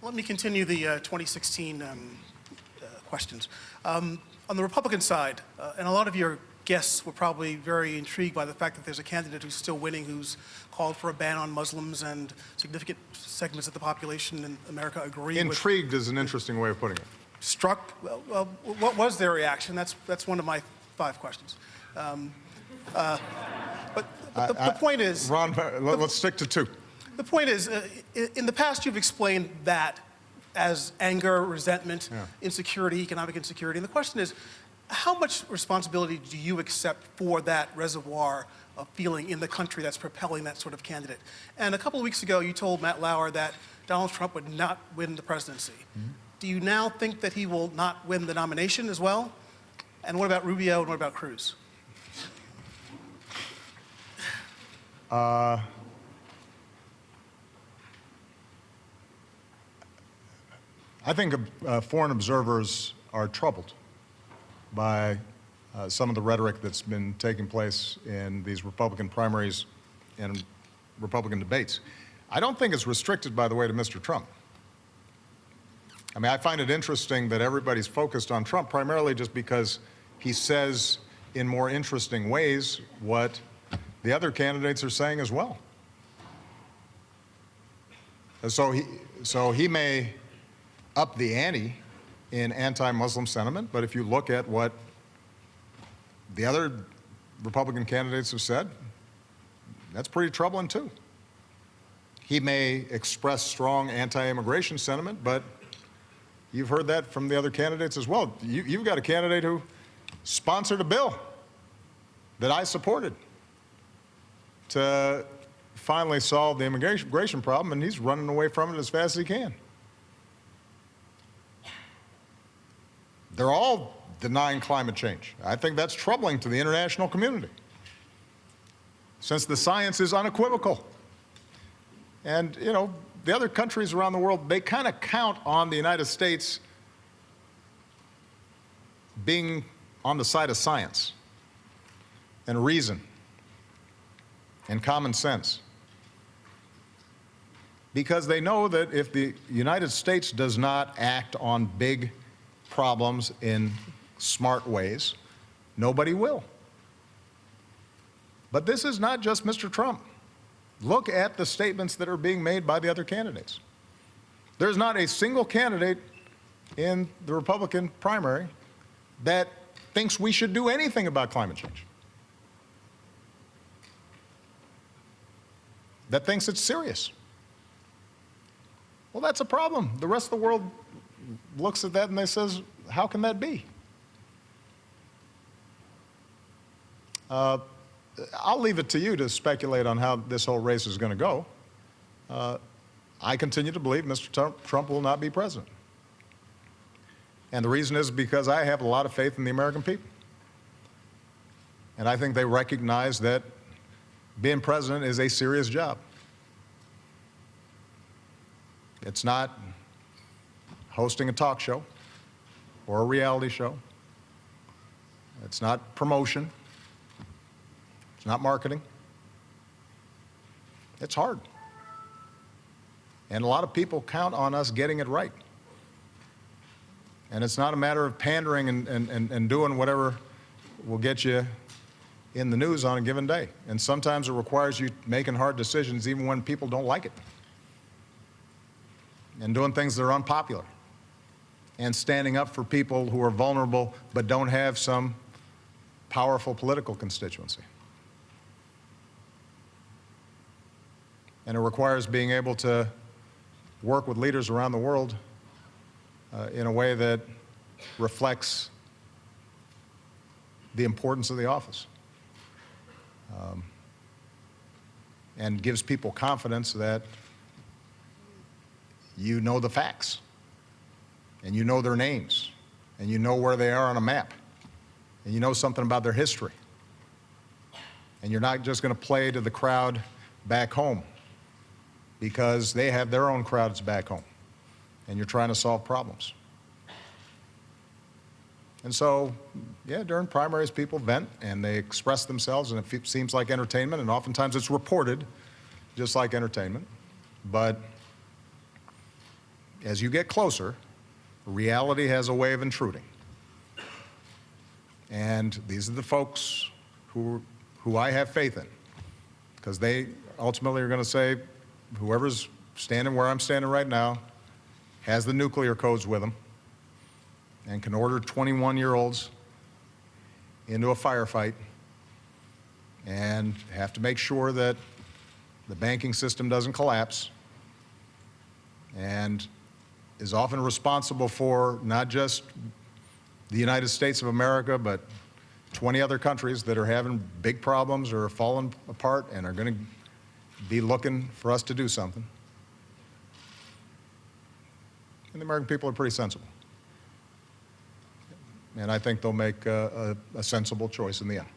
Let me continue the 2016 questions. On the Republican side, and a lot of your guests were probably very intrigued by the fact that there's a candidate who's still winning, who's called for a ban on Muslims, and significant segments of the population in America agree. Intrigued is an interesting way of putting it. Struck. Well, what was their reaction? That's one of my 5 questions. But the point is, Ron, let's stick to 2. The point is, in the past you've explained that as anger, resentment, insecurity, economic insecurity. And the question is, how much responsibility do you accept for that reservoir of feeling in the country that's propelling that sort of candidate? And a couple of weeks ago, you told Matt Lauer that Donald Trump would not win the presidency. Mm-hmm. Do you now think that he will not win the nomination as well? And what about Rubio and what about Cruz? I think foreign observers are troubled by some of the rhetoric that's been taking place in these Republican primaries and Republican debates. I don't think it's restricted, by the way, to Mr. Trump. I mean, I find it interesting that everybody's focused on Trump primarily just because he says in more interesting ways what the other candidates are saying as well. So he may up the ante in anti-Muslim sentiment, but if you look at what the other Republican candidates have said, that's pretty troubling too. He may express strong anti-immigration sentiment, but you've heard that from the other candidates as well. You've got a candidate who sponsored a bill that I supported to finally solve the immigration problem, and he's running away from it as fast as he can. They're all denying climate change. I think that's troubling to the international community, since the science is unequivocal. And, you know, the other countries around the world, they kind of count on the United States being on the side of science and reason and common sense, because they know that if the United States does not act on big problems in smart ways, nobody will. But this is not just Mr. Trump. Look at the statements that are being made by the other candidates. There's not a single candidate in the Republican primary that thinks we should do anything about climate change, that thinks it's serious. Well, that's a problem. The rest of the world looks at that and they says, how can that be? I'll leave it to you to speculate on how this whole race is going to go. I continue to believe Mr. Trump will not be president. And the reason is because I have a lot of faith in the American people. And I think they recognize that being president is a serious job. It's not hosting a talk show or a reality show. It's not promotion. It's not marketing. It's hard. And a lot of people count on us getting it right. And it's not a matter of pandering and doing whatever will get you in the news on a given day. And sometimes it requires you making hard decisions even when people don't like it, and doing things that are unpopular, and standing up for people who are vulnerable but don't have some powerful political constituency. And it requires being able to work with leaders around the world in a way that reflects the importance of the office, and gives people confidence that you know the facts, and you know their names, and you know where they are on a map, and you know something about their history. And you're not just going to play to the crowd back home, because they have their own crowds back home, and you're trying to solve problems. And so, yeah, during primaries, people vent and they express themselves, and it seems like entertainment, and oftentimes it's reported just like entertainment. But as you get closer, reality has a way of intruding. And these are the folks who I have faith in, because they ultimately are going to say, whoever's standing where I'm standing right now has the nuclear codes with them and can order 21-year-olds into a firefight and have to make sure that the banking system doesn't collapse, and is often responsible for not just the United States of America, but 20 other countries that are having big problems or are falling apart and are going to be looking for us to do something. And the American people are pretty sensible. And I think they'll make a sensible choice in the end.